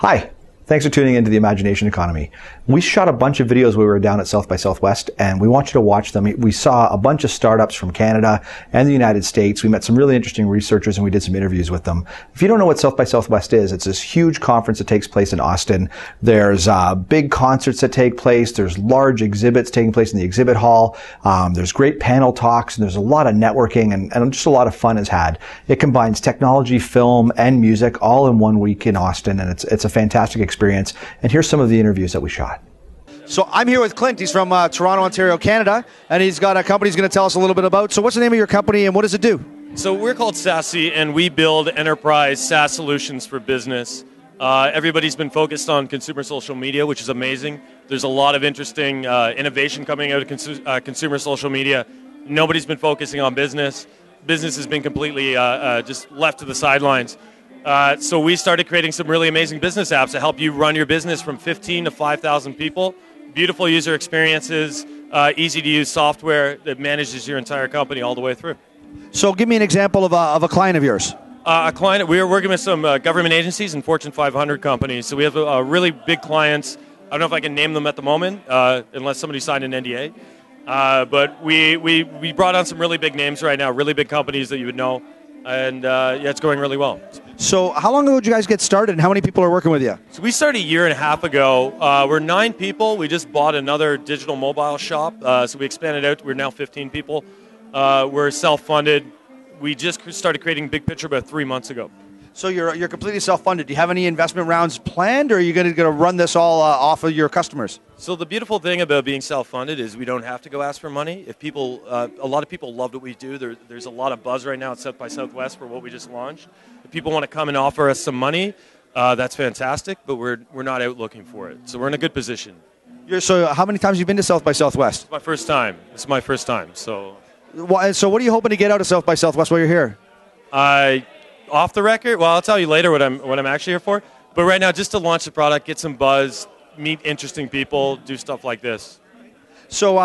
Hi, thanks for tuning into the Imagination Economy. We shot a bunch of videos when we were down at South by Southwest, and we want you to watch them. We saw a bunch of startups from Canada and the United States. We met some really interesting researchers, and we did some interviews with them. If you don't know what South by Southwest is, it's this huge conference that takes place in Austin. There's big concerts that take place. There's large exhibits taking place in the exhibit hall. There's great panel talks, and there's a lot of networking, and just a lot of fun is had. It combines technology, film, and music all in 1 week in Austin, and it's a fantastic experience. And here's some of the interviews that we shot. So I'm here with Clint. He's from Toronto, Ontario, Canada, and he's got a company he's going to tell us a little bit about. So what's the name of your company and what does it do? So we're called Sascea, and we build enterprise SaaS solutions for business. Everybody's been focused on consumer social media, which is amazing. There's a lot of interesting innovation coming out of consumer social media. Nobody's been focusing on business. Business has been completely just left to the sidelines. So we started creating some really amazing business apps to help you run your business from 15 to 5,000 people. Beautiful user experiences, easy-to-use software that manages your entire company all the way through. So give me an example of a client of yours. A client, we are working with some government agencies and Fortune 500 companies. So we have really big clients. I don't know if I can name them at the moment, unless somebody signed an NDA. But we brought on some really big names right now, really big companies that you would know. And yeah, it's going really well. So how long ago did you guys get started and how many people are working with you? So we started a year and a half ago. We're 9 people. We just bought another digital mobile shop. So we expanded out. We're now 15 people. We're self-funded. We just started creating Big Picture about 3 months ago. So you're completely self-funded. Do you have any investment rounds planned, or are you going to run this all off of your customers? So the beautiful thing about being self-funded is we don't have to go ask for money. If people, a lot of people loved what we do. There's a lot of buzz right now at South by Southwest for what we just launched. If people want to come and offer us some money, that's fantastic. But we're not out looking for it. So we're in a good position. So how many times have you been to South by Southwest? It's my first time. It's my first time. So what are you hoping to get out of South by Southwest while you're here? Off the record, well, I'll tell you later what I'm actually here for. But right now, just to launch the product, get some buzz, meet interesting people, do stuff like this. So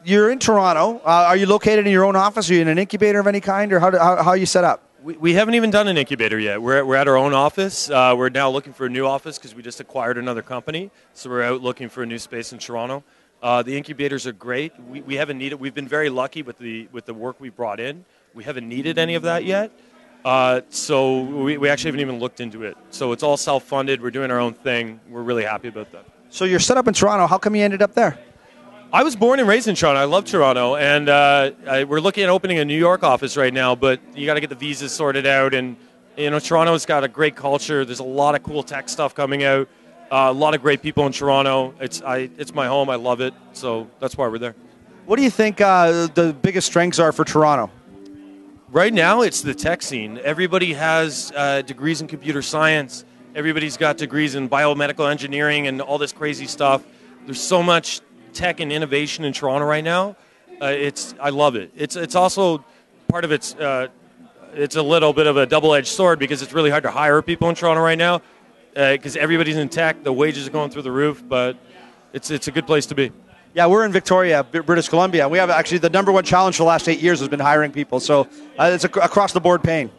you're in Toronto. Are you located in your own office? Are you in an incubator of any kind, or how are you set up? We haven't even done an incubator yet. We're at our own office. We're now looking for a new office because we just acquired another company. So we're out looking for a new space in Toronto. The incubators are great. We haven't needed. We've been very lucky with the work we brought in. We haven't needed any of that yet. So we actually haven't even looked into it. So it's all self-funded. We're doing our own thing. We're really happy about that. So you're set up in Toronto. How come you ended up there? I was born and raised in Toronto. I love Toronto. And we're looking at opening a New York office right now, but you got to get the visas sorted out. And, Toronto's got a great culture. There's a lot of cool tech stuff coming out. A lot of great people in Toronto. It's my home. I love it. So that's why we're there. What do you think the biggest strengths are for Toronto? Right now, it's the tech scene. Everybody has degrees in computer science. Everybody's got degrees in biomedical engineering and all this crazy stuff. There's so much tech and innovation in Toronto right now. I love it. It's also part of it's a little bit of a double-edged sword because it's really hard to hire people in Toronto right now because everybody's in tech. The wages are going through the roof, but it's a good place to be. Yeah, we're in Victoria, British Columbia. We have actually the #1 challenge for the last 8 years has been hiring people. So it's across the board paying.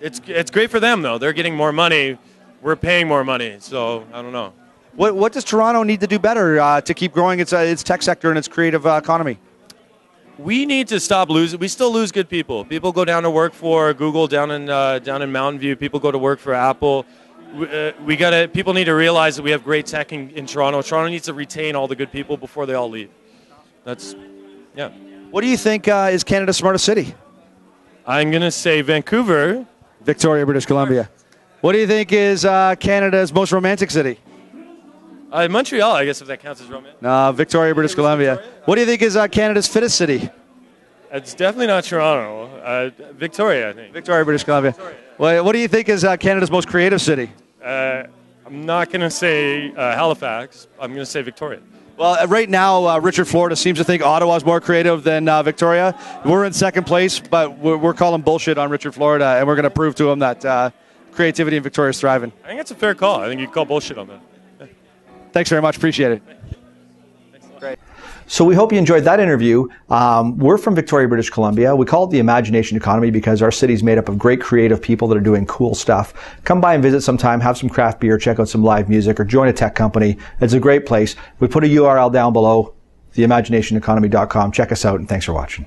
It's great for them though. They're getting more money. We're paying more money. So I don't know. What does Toronto need to do better to keep growing its tech sector and its creative economy? We need to stop losing. We still lose good people. People go down to work for Google down in Mountain View. People go to work for Apple. People need to realize that we have great tech in Toronto. Toronto needs to retain all the good people before they all leave. Yeah. What do you think is Canada's smartest city? I'm going to say Vancouver. Victoria, British Columbia. What do you think is Canada's most romantic city? Montreal, I guess, if that counts as romantic. No, Victoria, British Columbia. What do you think is Canada's fittest city? It's definitely not Toronto. Victoria, I think. Victoria, British Columbia. What do you think is Canada's most creative city? I'm not going to say Halifax. I'm going to say Victoria. Well, right now, Richard Florida seems to think Ottawa's more creative than Victoria. We're in second place, but we're calling bullshit on Richard Florida, and we're going to prove to him that creativity in Victoria is thriving. I think that's a fair call. I think you call bullshit on that. Thanks very much. Appreciate it. Thanks a lot. Great. So we hope you enjoyed that interview. We're from Victoria, British Columbia. We call it the Imagination Economy because our city's made up of great creative people that are doing cool stuff. Come by and visit sometime, have some craft beer, check out some live music, or join a tech company. It's a great place. We put a URL down below, theimaginationeconomy.com. Check us out, and thanks for watching.